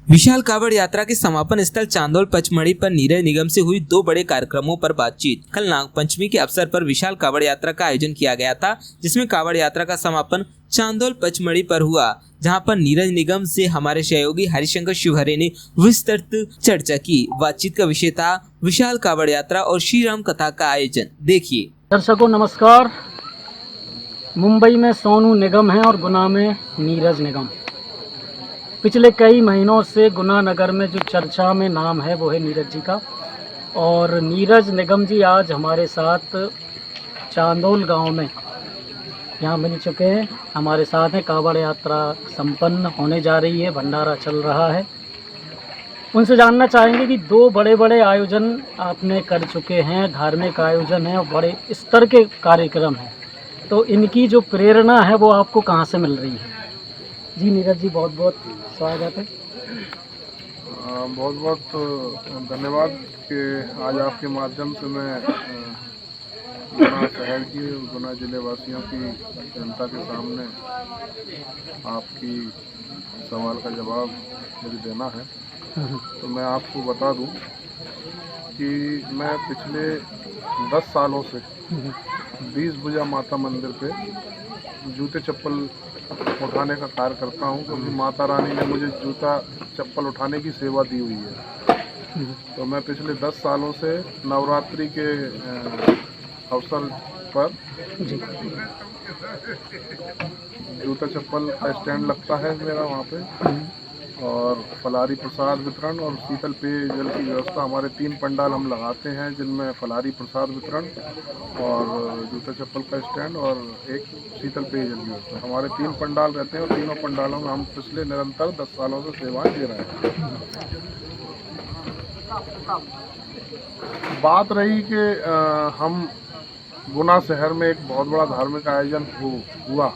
विशाल कावड़ यात्रा के समापन स्थल चांदोल पचमढ़ी पर नीरज निगम से हुई दो बड़े कार्यक्रमों पर बातचीत। कल नागपंचमी के अवसर पर विशाल कावड़ यात्रा का आयोजन किया गया था, जिसमें कावड़ यात्रा का समापन चांदोल पचमढ़ी पर हुआ, जहां पर नीरज निगम से हमारे सहयोगी हरिशंकर शिवहरे ने विस्तृत चर्चा की। बातचीत का विषय था विशाल कावड़ यात्रा और श्री राम कथा का आयोजन। देखिए। दर्शकों नमस्कार। मुंबई में सोनू निगम है और गुना में नीरज निगम। पिछले कई महीनों से गुना नगर में जो चर्चा में नाम है वो है नीरज जी का, और नीरज निगम जी आज हमारे साथ चांदोल गांव में यहाँ मिल चुके हैं। हमारे साथ हैं। कावड़ यात्रा संपन्न होने जा रही है, भंडारा चल रहा है। उनसे जानना चाहेंगे कि दो बड़े बड़े आयोजन आपने कर चुके हैं, धार्मिक आयोजन है और बड़े स्तर के कार्यक्रम हैं, तो इनकी जो प्रेरणा है वो आपको कहाँ से मिल रही है? जी नीरज जी, बहुत बहुत स्वागत है। बहुत बहुत धन्यवाद कि आज आपके माध्यम से मैं गुना शहर की, गुना जिले वासियों की जनता के सामने आपकी सवाल का जवाब मुझे देना है। तो मैं आपको बता दूं कि मैं पिछले 10 सालों से 20 भुजा माता मंदिर पे जूते चप्पल उठाने का कार्य करता हूं, क्योंकि माता रानी ने मुझे जूता चप्पल उठाने की सेवा दी हुई है। तो मैं पिछले 10 सालों से नवरात्रि के अवसर पर जूता चप्पल का स्टैंड लगता है मेरा वहाँ पे, और फलारी प्रसाद वितरण और शीतल पेय जल की व्यवस्था। हमारे 3 पंडाल हम लगाते हैं, जिनमें फलारी प्रसाद वितरण और जूता चप्पल का स्टैंड और एक शीतल पेय जल की व्यवस्था। हमारे 3 पंडाल रहते हैं और तीनों पंडालों में हम पिछले निरंतर 10 सालों से सेवाएं दे रहे हैं। बात रही कि हम गुना शहर में एक बहुत बड़ा धार्मिक आयोजन हुआ,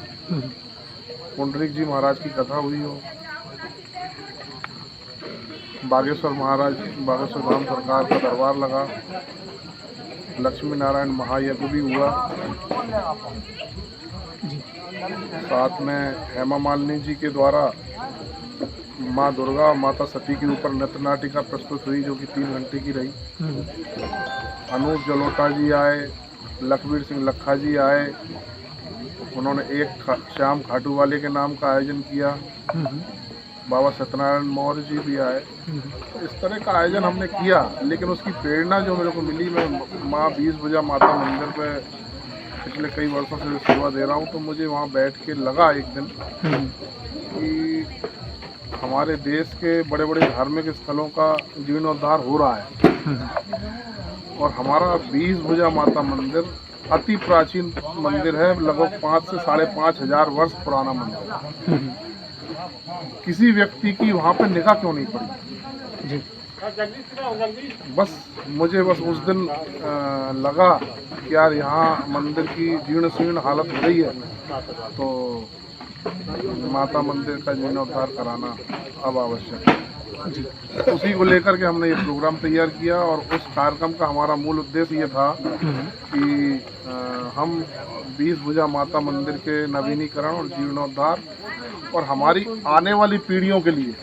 पुंडरीक जी महाराज की कथा हुई हो, बागेश्वर धाम सरकार का दरबार लगा, लक्ष्मी नारायण महायज्ञ भी हुआ, साथ में हेमा मालिनी जी के द्वारा माँ दुर्गा और माता सती के ऊपर नृत्य नाटिका प्रस्तुत हुई, जो कि 3 घंटे की रही। अनूप जलोटा जी आए, लखबीर सिंह लखा जी आए, उन्होंने एक श्याम खाटू वाले के नाम का आयोजन किया। बाबा सत्यनारायण मौर्य जी भी आए। तो इस तरह का आयोजन हमने किया, लेकिन उसकी प्रेरणा जो मेरे को मिली, मैं माँ 20 भुजा माता मंदिर पे पिछले कई वर्षों से सेवा दे रहा हूँ, तो मुझे वहाँ बैठ के लगा एक दिन कि हमारे देश के बड़े बड़े धार्मिक स्थलों का जीर्णोद्धार हो रहा है, और हमारा 20 भुजा माता मंदिर अति प्राचीन मंदिर है, लगभग 5 से 5.5 हजार वर्ष पुराना मंदिर है। किसी व्यक्ति की वहाँ पे निगाह क्यों नहीं पड़ी जी? मुझे उस दिन लगा कि यार यहाँ मंदिर की जीर्ण शीर्ण हालत हो रही है, तो माता मंदिर का जीर्णोद्धार कराना अब आवश्यक है जी। उसी को लेकर के हमने ये प्रोग्राम तैयार किया, और उस कार्यक्रम का हमारा मूल उद्देश्य ये था कि हम 20 भुजा माता मंदिर के नवीनीकरण और जीर्णोद्धार और हमारी आने वाली पीढ़ियों के लिए,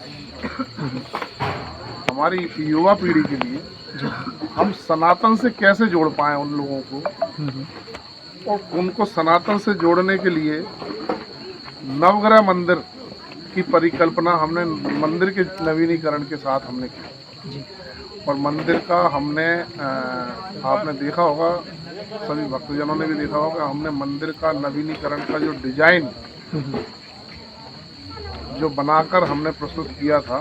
हमारी युवा पीढ़ी के लिए हम सनातन से कैसे जोड़ पाएं उन लोगों को, और उनको सनातन से जोड़ने के लिए नवग्रह मंदिर की परिकल्पना हमने मंदिर के नवीनीकरण के साथ हमने की। और मंदिर का हमने आपने देखा होगा, सभी भक्तजनों ने भी देखा होगा, हमने मंदिर का नवीनीकरण का जो डिजाइन जो बनाकर हमने प्रस्तुत किया था,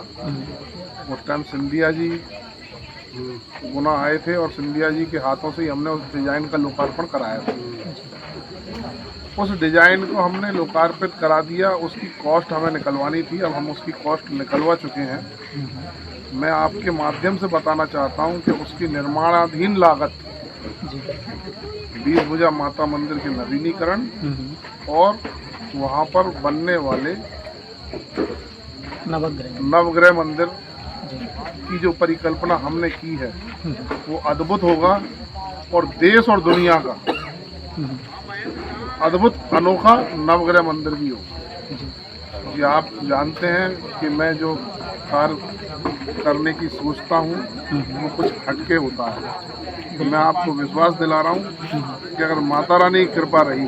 उस टाइम सिंधिया जी गुना आए थे, और सिंधिया जी के हाथों से ही हमने उस डिजाइन का लोकार्पण कराया था। उस डिजाइन को हमने लोकार्पित करा दिया। उसकी कॉस्ट हमें निकलवानी थी, अब हम उसकी कॉस्ट निकलवा चुके हैं। मैं आपके माध्यम से बताना चाहता हूं कि उसकी निर्माणाधीन लागत 20 भुजा माता मंदिर के नवीनीकरण और वहां पर बनने वाले नवग्रह मंदिर की जो परिकल्पना हमने की है, वो अद्भुत होगा, और देश और दुनिया का अद्भुत अनोखा नवग्रह मंदिर भी होगा। कि आप जानते हैं कि मैं जो कार्य करने की सोचता हूँ वो कुछ हटके होता है। तो मैं आपको विश्वास दिला रहा हूँ कि अगर माता रानी की कृपा रही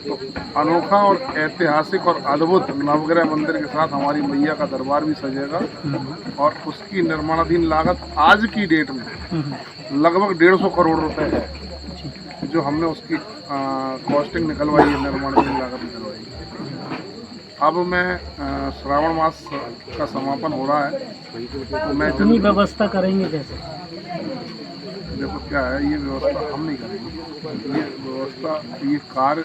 तो अनोखा और ऐतिहासिक और अद्भुत नवग्रह मंदिर के साथ हमारी मैया का दरबार भी सजेगा और उसकी निर्माणाधीन लागत आज की डेट में लगभग 150 करोड़ रुपए है जो हमने उसकी कॉस्टिंग निकलवाई है, निर्माणाधीन लागत निकलवाई है। अब मैं श्रावण मास का समापन हो रहा है तो मैं इतनी व्यवस्था करेंगे कैसे? देखो क्या है, ये व्यवस्था हम नहीं करेंगे। ये व्यवस्था, ये कार्य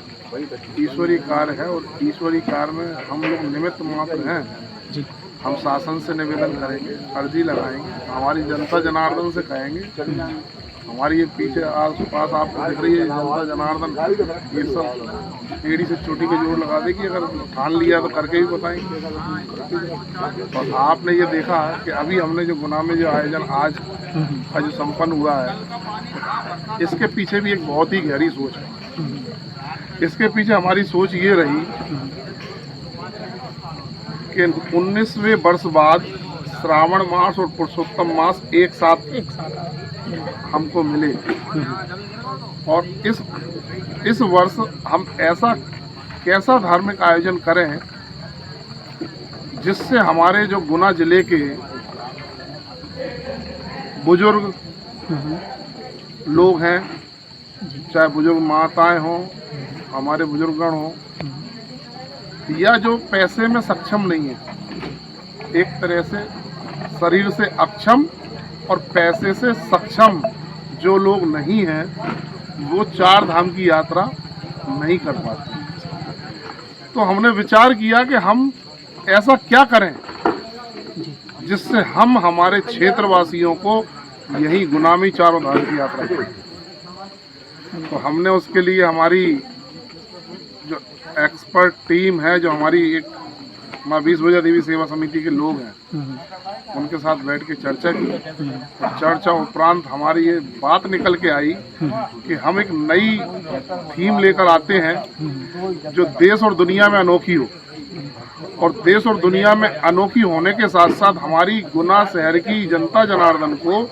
ईश्वरीय कार्य है और ईश्वरीय कार्य में हम लोग निमित्त मात्र हैं। जी। हम शासन से निवेदन करेंगे, अर्जी लगाएंगे, हमारी जनता जनार्दन से कहेंगे। हमारी ये पीछे आस पास आपको दिख रही है जनता जनार्दन, ये सब एड़ी से चोटी के जोड़ लगा देगी। अगर ठान लिया तो करके भी बताएंगे। और आपने ये देखा है कि अभी हमने जो गुना में जो आयोजन आज का जो संपन्न हुआ है, इसके पीछे भी एक बहुत ही गहरी सोच है। इसके पीछे हमारी सोच ये रही कि 19वें वर्ष बाद श्रावण मास और पुरुषोत्तम मास एक साथ हमको मिले और इस वर्ष हम ऐसा कैसा धार्मिक आयोजन करें जिससे हमारे जो गुना जिले के बुजुर्ग लोग हैं, चाहे बुजुर्ग माताएं हों, हमारे बुजुर्गगण हों, या जो पैसे में सक्षम नहीं है, एक तरह से शरीर से अक्षम और पैसे से सक्षम जो लोग नहीं हैं, वो 4 धाम की यात्रा नहीं कर पाते। तो हमने विचार किया कि हम ऐसा क्या करें जिससे हम हमारे क्षेत्रवासियों को यही गुना में 4 धाम की यात्रा करें। तो हमने उसके लिए हमारी जो एक्सपर्ट टीम है, जो हमारी एक माँ 20 भुजा देवी सेवा समिति के लोग हैं, उनके साथ बैठ के चर्चा की। और चर्चा उपरांत हमारी ये बात निकल के आई कि हम एक नई थीम लेकर आते हैं जो देश और दुनिया में अनोखी हो, और देश और दुनिया में अनोखी होने के साथ साथ हमारी गुना शहर की जनता जनार्दन को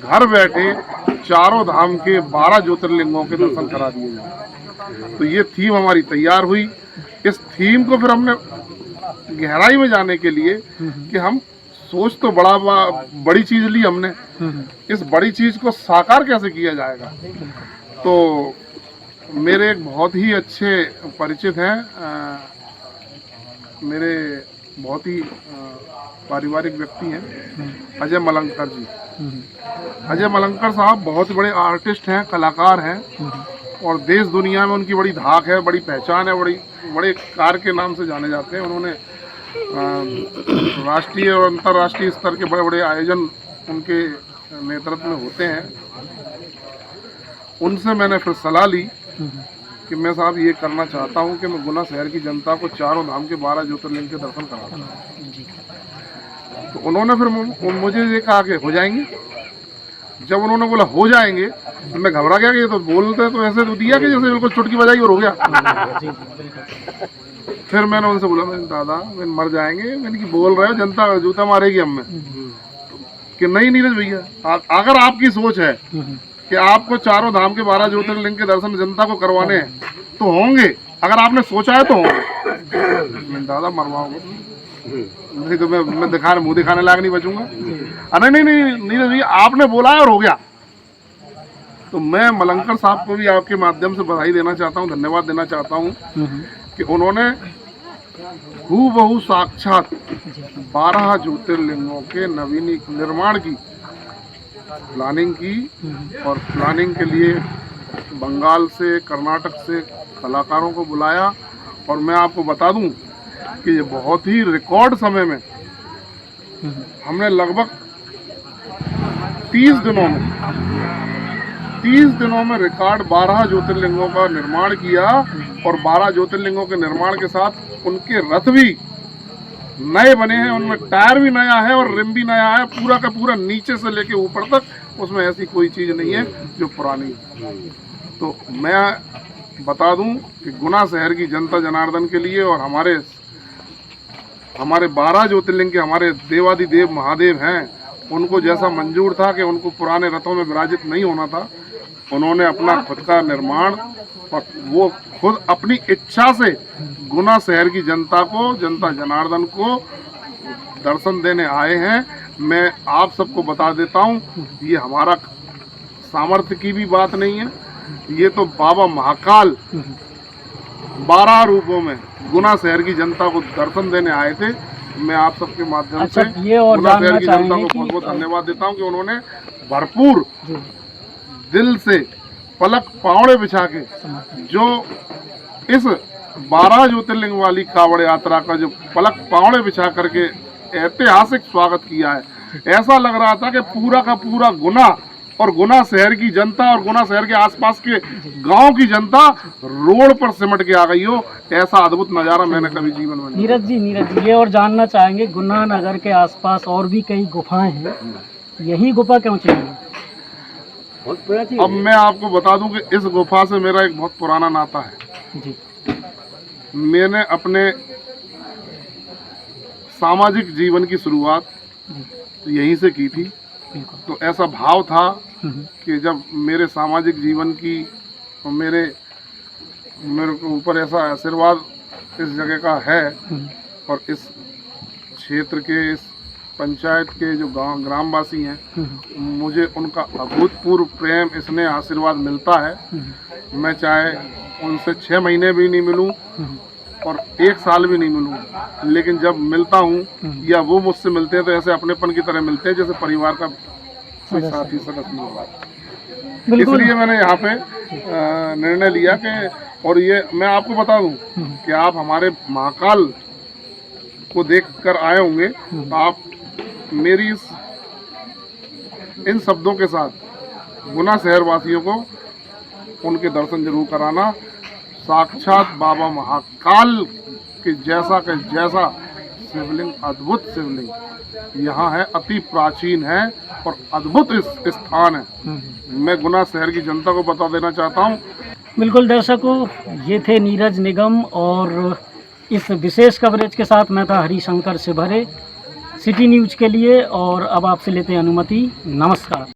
घर बैठे 4 धाम के 12 ज्योतिर्लिंगों के दर्शन करा दिए जाए। तो ये थीम हमारी तैयार हुई। इस थीम को फिर हमने गहराई में जाने के लिए कि हम सोच तो बड़ी चीज ली हमने, इस बड़ी चीज को साकार कैसे किया जाएगा। तो मेरे एक बहुत ही अच्छे परिचित हैं, मेरे बहुत ही पारिवारिक व्यक्ति हैं, अजय मलंकर जी। अजय मलंकर साहब बहुत बड़े आर्टिस्ट हैं, कलाकार हैं, और देश दुनिया में उनकी बड़ी धाक है, बड़ी पहचान है, बड़े कार्य के नाम से जाने जाते हैं। उन्होंने राष्ट्रीय और अंतर्राष्ट्रीय स्तर के बड़े बड़े आयोजन उनके नेतृत्व में होते हैं। उनसे मैंने फिर सलाह ली कि मैं साहब ये करना चाहता हूँ कि मैं गुना शहर की जनता को 4 धाम के 12 ज्योतिर्लिंग के दर्शन कराता हूँ। तो उन्होंने फिर मुझे ये कहा कि हो जाएंगे। जब उन्होंने बोला हो जाएंगे तो मैं घबरा गया कि ये तो बोलते तो ऐसे तो दिया कि जैसे बिल्कुल चुटकी बजाई और हो गया। फिर मैंने उनसे बोला, मैंने दादा मैंने मर जाएंगे, मैंने कि बोल रहे हो जनता जूता मारेगी हमें कि नहीं नीरज भैया, अगर आपकी सोच है कि आपको 4 धाम के 12 ज्योतिर्लिंग के दर्शन जनता को करवाने हैं तो होंगे, अगर आपने सोचा है तो होंगे। मैं दादा मरवाओगे नहीं तो मैं मुंह दिखाने लायक नहीं बचूंगा। नहीं नीरज भैया आपने बोला है और हो गया। तो मैं मलंकर साहब को भी आपके माध्यम से बधाई देना चाहता हूँ, धन्यवाद देना चाहता हूँ कि उन्होंने हूबहू साक्षात 12 ज्योतिर्लिंगों के निर्माण की प्लानिंग की, और प्लानिंग के लिए बंगाल से, कर्नाटक से कलाकारों को बुलाया। और मैं आपको बता दूं कि ये बहुत ही रिकॉर्ड समय में हमने लगभग 30 दिनों में रिकॉर्ड 12 ज्योतिर्लिंगों का निर्माण किया, और 12 ज्योतिर्लिंगों के निर्माण के साथ उनके रथ भी नए बने हैं, उनमें टायर भी नया है और रिम भी नया है, पूरा का पूरा नीचे से लेके ऊपर तक उसमें ऐसी कोई चीज़ नहीं है जो पुरानी है। तो मैं बता दूं कि गुना शहर की जनता जनार्दन के लिए और हमारे हमारे 12 ज्योतिर्लिंग के हमारे देवादिदेव महादेव हैं, उनको जैसा मंजूर था कि उनको पुराने रथों में विराजित नहीं होना था, उन्होंने अपना खुद का निर्माण और वो खुद अपनी इच्छा से गुना शहर की जनता को, जनता जनार्दन को दर्शन देने आए हैं। मैं आप सबको बता देता हूँ, ये हमारा सामर्थ्य की भी बात नहीं है, ये तो बाबा महाकाल 12 रूपों में गुना शहर की जनता को दर्शन देने आए थे। मैं आप सबके माध्यम अच्छा, से ये और गुना शहर की जनता जानना को चाहेंगे बहुत बहुत कि धन्यवाद देता हूँ कि उन्होंने भरपूर जी, दिल से पलक पावड़े बिछा के जो इस 12 ज्योतिर्लिंग वाली कावड़ यात्रा का जो पलक पावड़े बिछा करके ऐतिहासिक स्वागत किया है। ऐसा लग रहा था कि पूरा का पूरा गुना और गुना शहर की जनता और गुना शहर के आसपास के गांव की जनता रोड पर सिमट के आ गई हो। ऐसा अद्भुत नज़ारा मैंने कभी जीवन में नहीं। नीरज जी, ये और जानना चाहेंगे, गुना नगर के आसपास और भी कई गुफाएं हैं, यही गुफा क्यों चुनी? अब मैं आपको बता दूं कि इस गुफा से मेरा एक बहुत पुराना नाता है जी। मैंने अपने सामाजिक जीवन की शुरुआत यहीं से की थी। तो ऐसा भाव था कि जब मेरे सामाजिक जीवन की मेरे को ऊपर ऐसा आशीर्वाद इस जगह का है और इस क्षेत्र के, इस पंचायत के जो ग्रामवासी हैं, मुझे उनका अभूतपूर्व प्रेम, स्नेह, आशीर्वाद मिलता है। मैं चाहे उनसे 6 महीने भी नहीं मिलूं और 1 साल भी नहीं मिलूं, लेकिन जब मिलता हूं या वो मुझसे मिलते हैं तो ऐसे अपनेपन की तरह मिलते हैं जैसे परिवार का कोई साथी सदस्य मिल रहा। इसलिए मैंने यहाँ पे निर्णय लिया कि, और ये मैं आपको बता दूं कि आप हमारे महाकाल को देख कर आए होंगे, तो आप मेरी इन शब्दों के साथ गुना शहर वासियों को उनके दर्शन जरूर कराना। साक्षात बाबा महाकाल के जैसा शिवलिंग, अद्भुत शिवलिंग यहाँ है, अति प्राचीन है और अद्भुत स्थान है। मैं गुना शहर की जनता को बता देना चाहता हूँ। बिल्कुल दर्शकों, ये थे नीरज निगम और इस विशेष कवरेज के साथ मैं था हरिशंकर शिवहरे सिटी न्यूज के लिए, और अब आपसे लेते हैं अनुमति। नमस्कार।